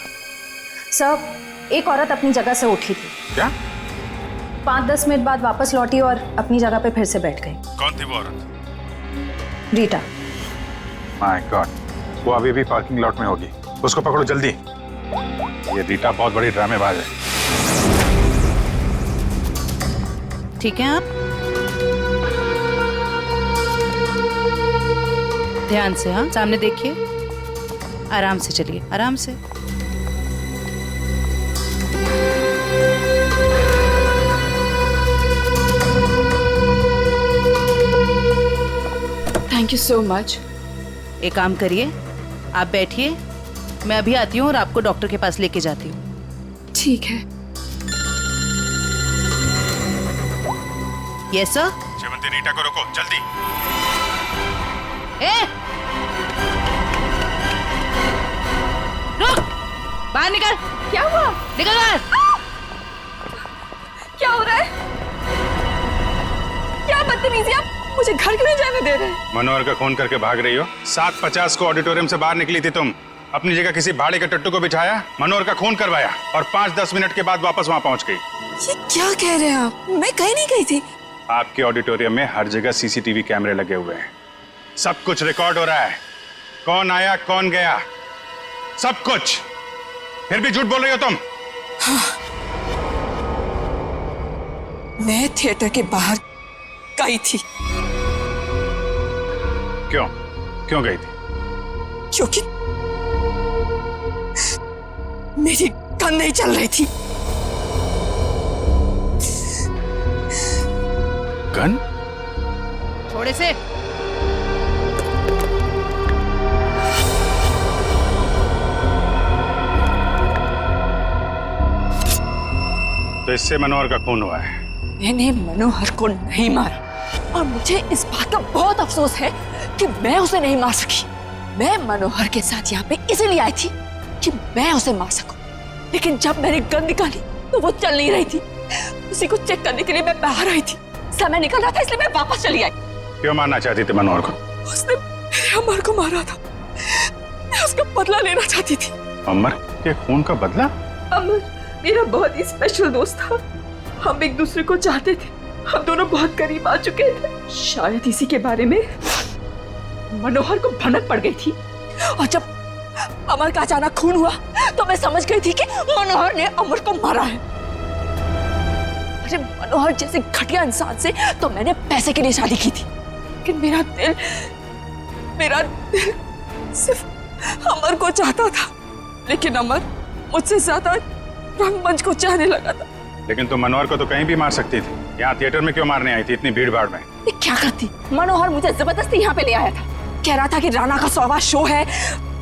[SPEAKER 1] Sir, एक औरत अपनी जगह से उठी थी।
[SPEAKER 3] क्या?
[SPEAKER 1] 5-10 मिनट बाद वापस लौटी और अपनी जगह पे फिर से बैठ गई।
[SPEAKER 3] कौन थी वो औरत?
[SPEAKER 1] रीटा।
[SPEAKER 3] माय गॉड, वो अभी भी पार्किंग लॉट में होगी, उसको पकड़ो जल्दी। ये रीटा बहुत बड़ी ड्रामेबाज है।
[SPEAKER 18] ठीक है, आप ध्यान से, हाँ, सामने देखिए, आराम से चलिए, आराम से।
[SPEAKER 8] Thank you so much.
[SPEAKER 18] एक काम करिए, आप बैठिए, मैं अभी आती हूँ और आपको डॉक्टर के पास लेके जाती हूँ।
[SPEAKER 8] ठीक है।
[SPEAKER 18] Yes sir.
[SPEAKER 5] शेवंती, रीटा को रोको जल्दी।
[SPEAKER 18] रुक, बाहर निकल।
[SPEAKER 8] क्या हुआ?
[SPEAKER 18] निकल बाहर।
[SPEAKER 8] क्या हो रहा है? क्या बदतमीजी, आप मुझे घर क्यों नहीं जाने दे रहे?
[SPEAKER 5] मनोहर का खून करके भाग रही हो। 7:50 को ऑडिटोरियम से बाहर निकली थी तुम। अपनी जगह किसी भाड़े के टट्टू को बिठाया, मनोहर का खून करवाया और 5-10 मिनट के बाद वापस वहां पहुंच गई।
[SPEAKER 8] ये क्या कह रहे हैं आप? मैं कहीं नहीं गई थी।
[SPEAKER 5] आपके ऑडिटोरियम में हर जगह सीसीटीवी कैमरे लगे हुए हैं। सब कुछ रिकॉर्ड हो रहा है। कौन आया, कौन गया, सब कुछ। फिर भी झूठ बोल रही हो तुम।
[SPEAKER 8] हाँ। मैं थिएटर के बाहर गई थी।
[SPEAKER 5] क्यों गई थी?
[SPEAKER 8] क्योंकि मेरी गन नहीं चल रही थी।
[SPEAKER 5] गन?
[SPEAKER 18] थोड़े से।
[SPEAKER 5] तो इससे मनोहर का खून हुआ है।
[SPEAKER 8] मैंने मनोहर को नहीं मारा और मुझे इस बात का बहुत अफसोस है कि मैं उसे नहीं मार सकी। मैं मनोहर के साथ यहाँ पे इसलिए आई थी कि मैं उसे मार सकूं। लेकिन जब मैंने गन निकाली तो वो चल नहीं रही थी। उसी को चेक करने के लिए मैं बाहर आई थी। समय निकल रहा था इसलिए मैं वापस चली आई।
[SPEAKER 5] क्यों मारना चाहती थी मनोहर को?
[SPEAKER 8] उसने मेरे अमर को मारा था। मैं उसका बदला लेना चाहती थी।
[SPEAKER 5] अमर के खून का बदला?
[SPEAKER 8] अमर मेरा बहुत ही स्पेशल दोस्त था। हम एक दूसरे को चाहते थे। हम दोनों बहुत करीब आ चुके थे। शायद इसी के बारे में मनोहर को भनक पड़ गई थी और जब अमर का अचानक खून हुआ तो मैं समझ गई थी कि मनोहर ने अमर को मारा है। अरे मनोहर जैसे घटिया इंसान से तो मैंने पैसे के लिए शादी की थी, लेकिन मेरा दिल सिर्फ अमर को चाहता था। लेकिन अमर मुझसे ज्यादा रंगमंच को चाहने लगा था।
[SPEAKER 5] लेकिन तुम मनोहर को तो कहीं भी मार सकती थी। यहाँ थिएटर में क्यों मारने आई थी इतनी भीड़ भाड़ में?
[SPEAKER 8] क्या करती? मनोहर मुझे जबरदस्ती यहाँ पे ले आया था। कह रहा था कि राणा का 100वां शो है,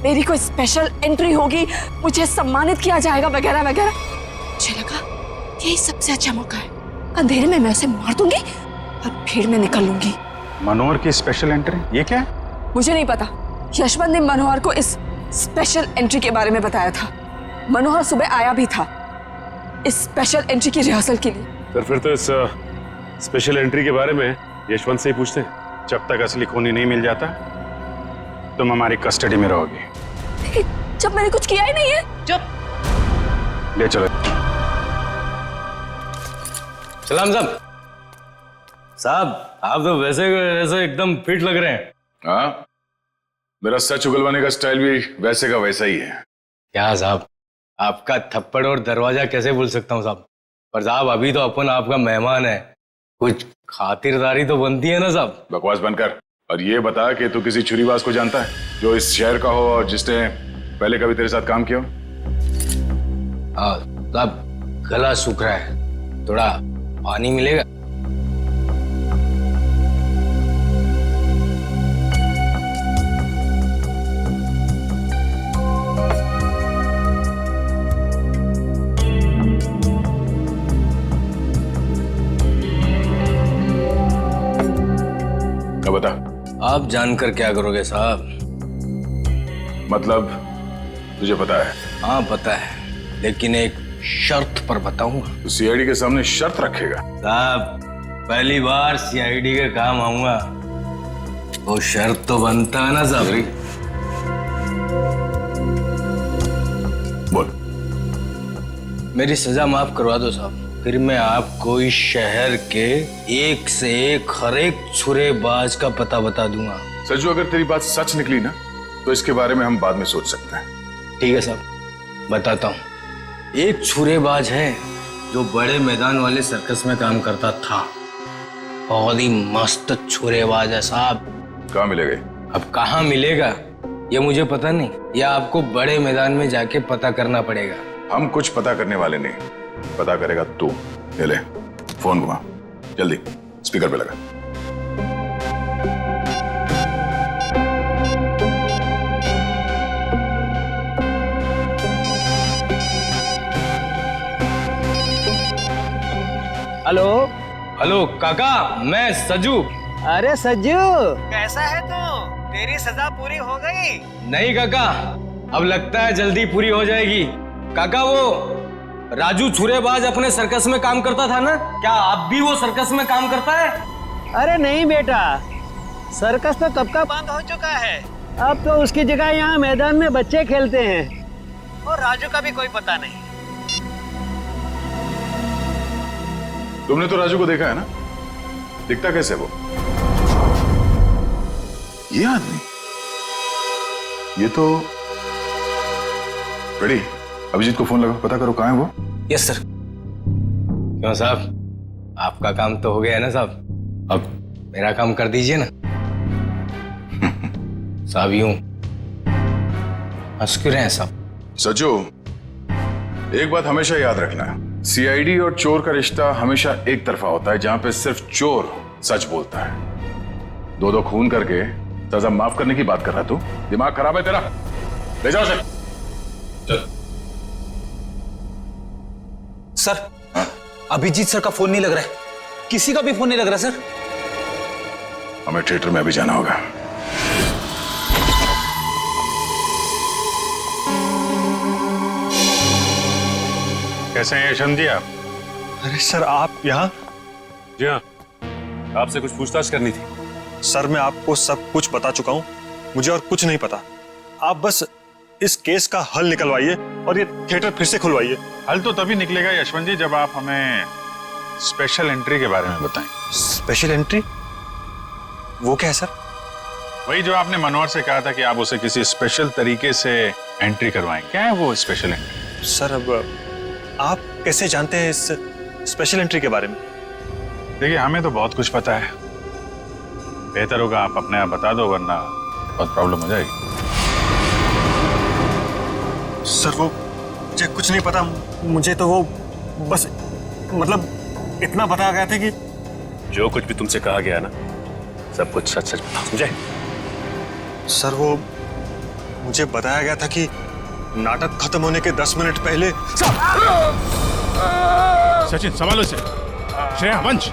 [SPEAKER 8] मेरी कोई स्पेशल एंट्री होगी, मुझे सम्मानित किया जाएगा वगैरह वगैरह। मुझे लगा यही सबसे अच्छा मौका है। अंधेरे में मैं उसे मार दूंगी और भीड़ में निकल लूंगी।
[SPEAKER 5] मनोहर की स्पेशल एंट्री? ये क्या है?
[SPEAKER 8] मुझे नहीं पता। यशवंत ने मनोहर को इस स्पेशल एंट्री के बारे में बताया था। मनोहर सुबह आया भी था इस स्पेशल एंट्री की रिहर्सल के लिए।
[SPEAKER 15] सर फिर तो इस स्पेशल एंट्री के बारे में यशवंत से ही पूछते हैं।
[SPEAKER 5] जब तक असली खूनी नहीं मिल जाता तुम हमारी कस्टडी में रहोगी।
[SPEAKER 8] जब मैंने कुछ किया ही नहीं है।
[SPEAKER 15] चुप।
[SPEAKER 5] ले चलो।
[SPEAKER 19] सलाम साहब, आप तो वैसे एकदम फिट लग रहे हैं।
[SPEAKER 3] हाँ, मेरा सच उगलवाने का स्टाइल भी वैसे का वैसा ही है।
[SPEAKER 19] क्या साहब, आपका थप्पड़ और दरवाजा कैसे भूल सकता हूँ साहब। पर साहब अभी तो अपन आपका मेहमान है, कुछ खातिरदारी तो बनती है ना साहब।
[SPEAKER 3] बकवास बंद कर और ये बता कि तू किसी छुरीबाज को जानता है जो इस शहर का हो और जिसने पहले कभी तेरे साथ काम किया हो?
[SPEAKER 19] हाँ साहब, गला सूख रहा है, थोड़ा पानी मिलेगा?
[SPEAKER 3] बता।
[SPEAKER 19] आप जानकर क्या करोगे साहब?
[SPEAKER 3] मतलब तुझे पता है?
[SPEAKER 19] हाँ पता है, लेकिन एक शर्त पर बताऊंगा।
[SPEAKER 3] तो सीआईडी के सामने शर्त रखेगा?
[SPEAKER 19] साहब पहली बार सीआईडी के काम आऊंगा, वो शर्त तो बनता है ना साहब।
[SPEAKER 3] बोल।
[SPEAKER 19] मेरी सजा माफ करवा दो साहब, फिर मैं आपको इस शहर के एक से एक हर एक छुरेबाज का पता बता दूंगा।
[SPEAKER 3] सज्जू, अगर तेरी बात सच निकली ना तो इसके बारे में हम बाद में सोच सकते हैं।
[SPEAKER 19] ठीक है साहब, बताता हूँ। एक छुरेबाज है जो बड़े मैदान वाले सर्कस में काम करता था। बहुत ही मस्त छुरेबाज है साहब।
[SPEAKER 3] कहाँ मिलेगा?
[SPEAKER 19] अब कहाँ मिलेगा ये मुझे पता नहीं, या आपको बड़े मैदान में जाके पता करना पड़ेगा।
[SPEAKER 3] हम कुछ पता करने वाले नहीं, पता करेगा तू। ले फोन घुमा, जल्दी स्पीकर पे लगा।
[SPEAKER 4] हेलो
[SPEAKER 19] हेलो काका, मैं सजू।
[SPEAKER 4] अरे सज्जू, कैसा है तू? तेरी सजा पूरी हो गई?
[SPEAKER 19] नहीं काका, अब लगता है जल्दी पूरी हो जाएगी। काका वो राजू छुरेबाज अपने सर्कस में काम करता था ना, क्या अब भी वो सर्कस में काम करता है?
[SPEAKER 4] अरे नहीं बेटा, सर्कस तो कब का बंद हो चुका है। अब तो उसकी जगह यहाँ मैदान में बच्चे खेलते हैं और राजू का भी कोई पता नहीं।
[SPEAKER 3] तुमने तो राजू को देखा है ना, दिखता कैसे वो? ये आदमी, ये तो रेडी। अभिजीत को फोन लगा, पता करो कहाँ है वो।
[SPEAKER 19] Yes sir. क्यों साहब, आपका काम तो हो गया है ना साहब, अब मेरा काम कर दीजिए ना। साहब यूं हंस क्यों रहे हैं साहब?
[SPEAKER 3] सचो, एक बात हमेशा याद रखना है, सीआईडी और चोर का रिश्ता हमेशा एक तरफा होता है, जहां पे सिर्फ चोर सच बोलता है। दो दो खून करके सजा माफ करने की बात कर रहा तू? दिमाग खराब है तेरा? ले जाओ से। चल।
[SPEAKER 4] सर, अभिजीत सर का फोन नहीं लग रहा है, किसी का भी फोन नहीं लग रहा सर।
[SPEAKER 3] हमें थिएटर में अभी जाना होगा।
[SPEAKER 16] कैसे हैं यशवंत जी आप? अरे सर, आप यहाँ?
[SPEAKER 15] जी हाँ, आपसे कुछ पूछताछ करनी थी।
[SPEAKER 16] सर, मैं आपको सब कुछ बता चुका हूँ, मुझे और कुछ नहीं पता। आप बस इस केस का हल निकलवाइए और ये थिएटर फिर से खुलवाइए।
[SPEAKER 3] हल तो तभी निकलेगा यशवंत जी, जब आप हमें स्पेशल एंट्री के बारे में बताएं।
[SPEAKER 16] Special entry? वो क्या है सर?
[SPEAKER 3] वही जो आपने मनोहर से कहा था कि आप उसे किसी स्पेशल तरीके से एंट्री करवाएं। क्या है वो स्पेशल एंट्री?
[SPEAKER 16] सर, अब आप कैसे जानते हैं इस स्पेशल एंट्री के बारे में?
[SPEAKER 3] देखिए, हमें तो बहुत कुछ पता है, बेहतर होगा आप अपने आप बता दो, वरना बहुत प्रॉब्लम हो जाएगी।
[SPEAKER 16] सर, वो मुझे कुछ नहीं पता। मुझे तो वो बस मतलब इतना बताया गया था कि
[SPEAKER 15] जो कुछ भी तुमसे कहा गया ना, सब कुछ सच सच बताओ, समझे?
[SPEAKER 16] सर, वो मुझे बताया गया था कि नाटक खत्म होने के 10 मिनट पहले।
[SPEAKER 15] सचिन, संभालो इसे। श्रेया, मंच।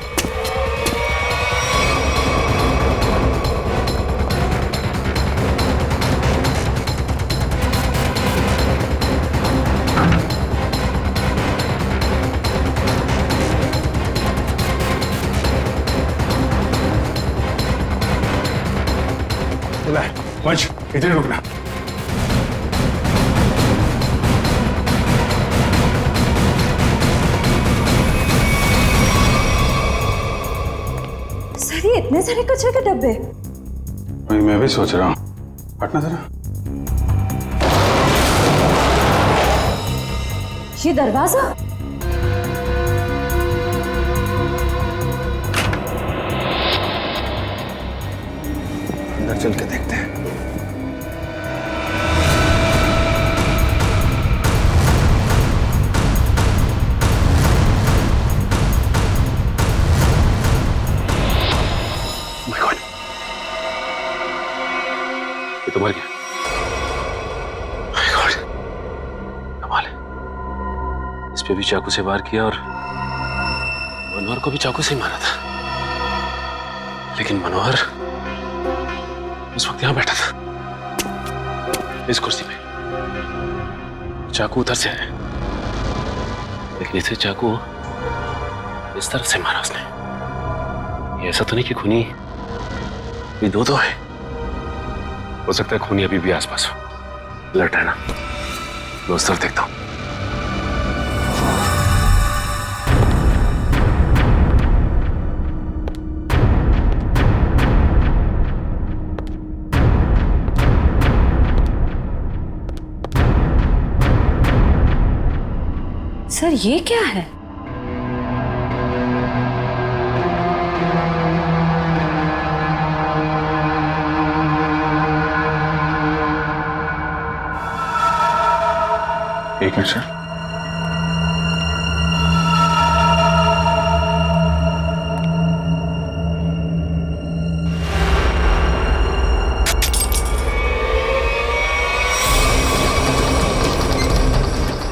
[SPEAKER 3] वंश, इधर रुकना।
[SPEAKER 1] सर, ये इतने सारे कचरे के डब्बे?
[SPEAKER 3] वही मैं भी सोच रहा हूँ। हटना जरा।
[SPEAKER 1] ये दरवाजा?
[SPEAKER 2] अंदर चल के देखते हैं।
[SPEAKER 15] ये तो मर गया। कमाल है, इस पे भी चाकू से वार किया और मनोहर को भी चाकू से ही मारा था, लेकिन मनोहर उस वक्त यहां बैठा था इस कुर्सी पे। चाकू उधर से है, लेकिन इसे चाकू इस तरफ से मारा उसने। ये ऐसा तो नहीं कि खूनी ये दो है, हो सकता है खूनी अभी भी आसपास हो। लट रहना, मैं उस तरफ देखता हूं।
[SPEAKER 1] सर, ये क्या है?
[SPEAKER 3] एक minute sir.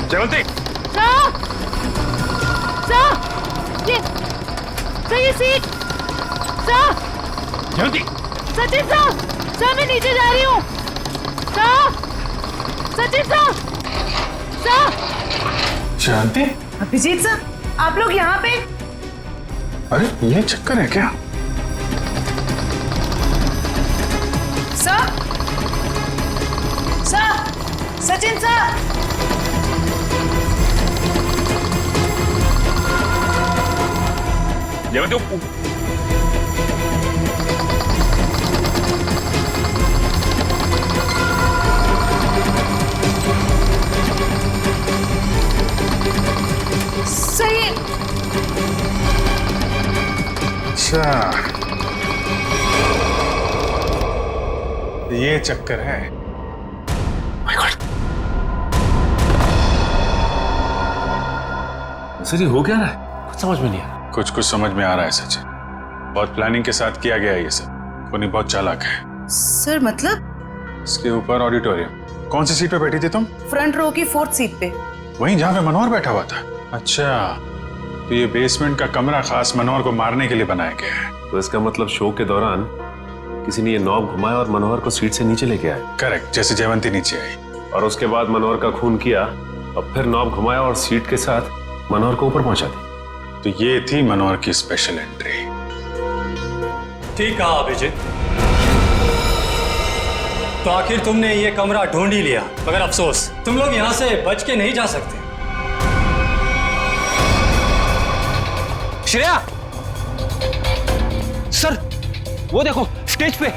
[SPEAKER 16] Jaywanti,
[SPEAKER 12] sir! Sir! ये
[SPEAKER 20] sir
[SPEAKER 7] Jayanti,
[SPEAKER 20] Sachin sir, sir मैं नीचे जा रही हूँ। Sir, Sachin sir, sir.
[SPEAKER 3] Shanti,
[SPEAKER 18] Abhijit sir, आप लोग यहाँ पे?
[SPEAKER 3] अरे ये चक्कर है क्या?
[SPEAKER 18] Sir, sir, Sachin sir.
[SPEAKER 3] Jayanti,
[SPEAKER 18] सही।
[SPEAKER 3] अच्छा, ये चक्कर है।
[SPEAKER 15] सर ये हो क्या रहा है? कुछ समझ में नहीं आ रहा।
[SPEAKER 3] कुछ समझ में आ रहा है सचिन। बहुत प्लानिंग के साथ किया गया है ये सब। कोनी बहुत चालाक है।
[SPEAKER 18] सर मतलब?
[SPEAKER 3] इसके ऊपर ऑडिटोरियम। कौन सी सीट पे बैठी थी तुम?
[SPEAKER 18] फ्रंट रो की 4th सीट पे।
[SPEAKER 3] वहीं जहाँ पे मनोहर बैठा हुआ था। अच्छा, तो ये बेसमेंट का कमरा खास मनोहर को मारने के लिए बनाया गया है।
[SPEAKER 15] तो इसका मतलब शो के दौरान किसी ने ये नॉब घुमाया और मनोहर को सीट से नीचे लेके आए।
[SPEAKER 3] करेक्ट, जैसे जयवंती नीचे आई
[SPEAKER 15] और उसके बाद मनोहर का खून किया और फिर नॉब घुमाया और सीट के साथ मनोहर को ऊपर पहुंचा दी।
[SPEAKER 3] तो ये थी मनोहर की स्पेशल एंट्री।
[SPEAKER 10] ठीक कहा अभिजीत। तो आखिर तुमने ये कमरा ढूंढ ही लिया, मगर अफसोस तुम लोग यहाँ से बच के नहीं जा सकते।
[SPEAKER 11] श्रेया, सर वो देखो स्टेज पे।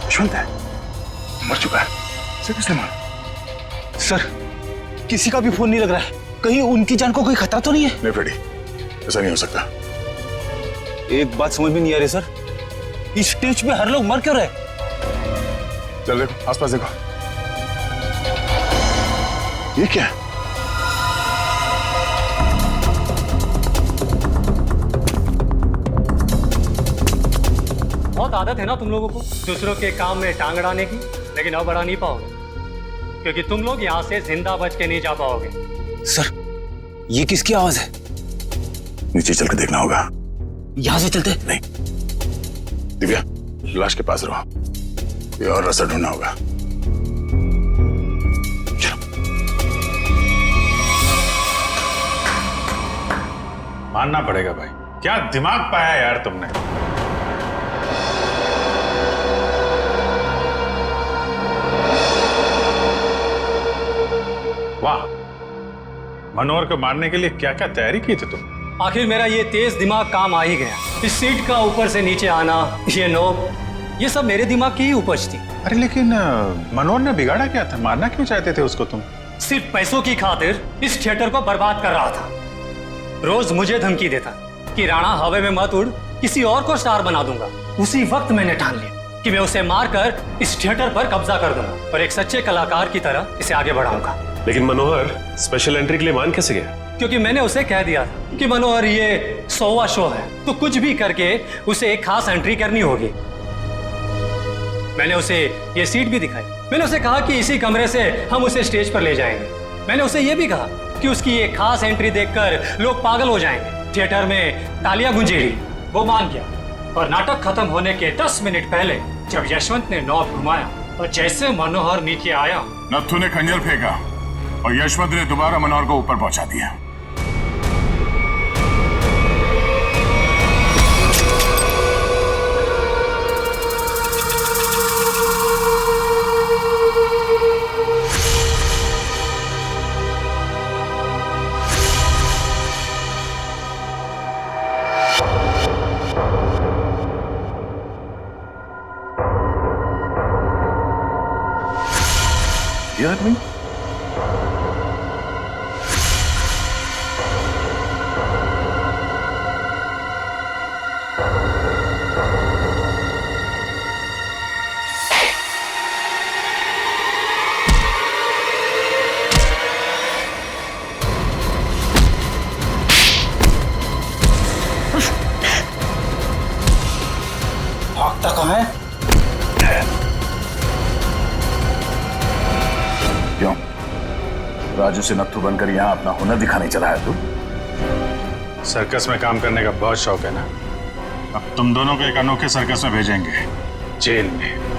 [SPEAKER 3] यशवंत है, मर चुका है। इसे किसने मारा?
[SPEAKER 6] सर किसी का भी फोन नहीं लग रहा है। कहीं उनकी जान को कोई खतरा तो नहीं है?
[SPEAKER 3] नहीं फ्रेडी, ऐसा नहीं हो सकता।
[SPEAKER 6] एक बात समझ में नहीं आ रही सर, इस स्टेज पे हर लोग मर क्यों रहे?
[SPEAKER 3] चल देखो, आसपास देखो। ये क्या है?
[SPEAKER 10] बहुत आदत है ना तुम लोगों को दूसरों के काम में टांग अड़ाने की, लेकिन अब अड़ा नहीं पाओगे क्योंकि तुम लोग यहाँ से जिंदा बच के नहीं जा पाओगे।
[SPEAKER 6] सर ये किसकी आवाज है?
[SPEAKER 3] नीचे चल के देखना होगा।
[SPEAKER 6] यहाँ से चलते?
[SPEAKER 3] नहीं, दिव्या लाश के पास रहो, ये और रास्ता ढूंढना होगा। मानना पड़ेगा भाई, क्या दिमाग पाया यार तुमने। वाह, मनोहर को मारने के लिए क्या क्या तैयारी की थी तुम।
[SPEAKER 10] आखिर मेरा ये तेज दिमाग काम आ ही गया। इस सीट का ऊपर से नीचे आना, ये नोक, ये सब मेरे दिमाग की ही उपज थी।
[SPEAKER 3] अरे लेकिन मनोहर ने बिगाड़ा क्या था? मारना क्यों चाहते थे उसको तुम?
[SPEAKER 10] सिर्फ पैसों की खातिर इस थिएटर को बर्बाद कर रहा था। रोज मुझे धमकी देता कि राणा हवा में मत उड़, किसी और को स्टार बना दूंगा। उसी वक्त मैंने ठान लिया कि मैं उसे मारकर इस थिएटर पर कब्जा कर दूंगा और एक सच्चे कलाकार की तरह इसे आगे बढ़ाऊंगा।
[SPEAKER 15] लेकिन मनोहर स्पेशल एंट्री के लिए मान कैसे गया?
[SPEAKER 10] क्योंकि मैंने उसे कह दिया था कि मनोहर ये 100वां शो है, तो कुछ भी करके उसे एक खास एंट्री करनी होगी। मैंने उसे ये सीट भी दिखाई। मैंने उसे कहा कि इसी कमरे से हम उसे स्टेज पर ले जाएंगे। मैंने उसे ये भी कहा कि उसकी ये खास एंट्री देखकर लोग पागल हो जाएंगे, थिएटर में तालियां गूंजेगी। वो मान गया और नाटक खत्म होने के 10 मिनट पहले जब यशवंत ने नॉब घुमाया और जैसे मनोहर नीचे आया,
[SPEAKER 3] नत्थु ने खंजर फेंका और यशवंत ने दोबारा मनोहर को ऊपर पहुंचा दिया। ये आदमी
[SPEAKER 6] भागता कहाँ है?
[SPEAKER 3] क्यों? राजू से नत्थु बनकर यहाँ अपना हुनर दिखाने चला है तू?
[SPEAKER 16] सर्कस में काम करने का बहुत शौक है ना। अब तुम दोनों को एक अनोखे सर्कस में भेजेंगे, जेल में।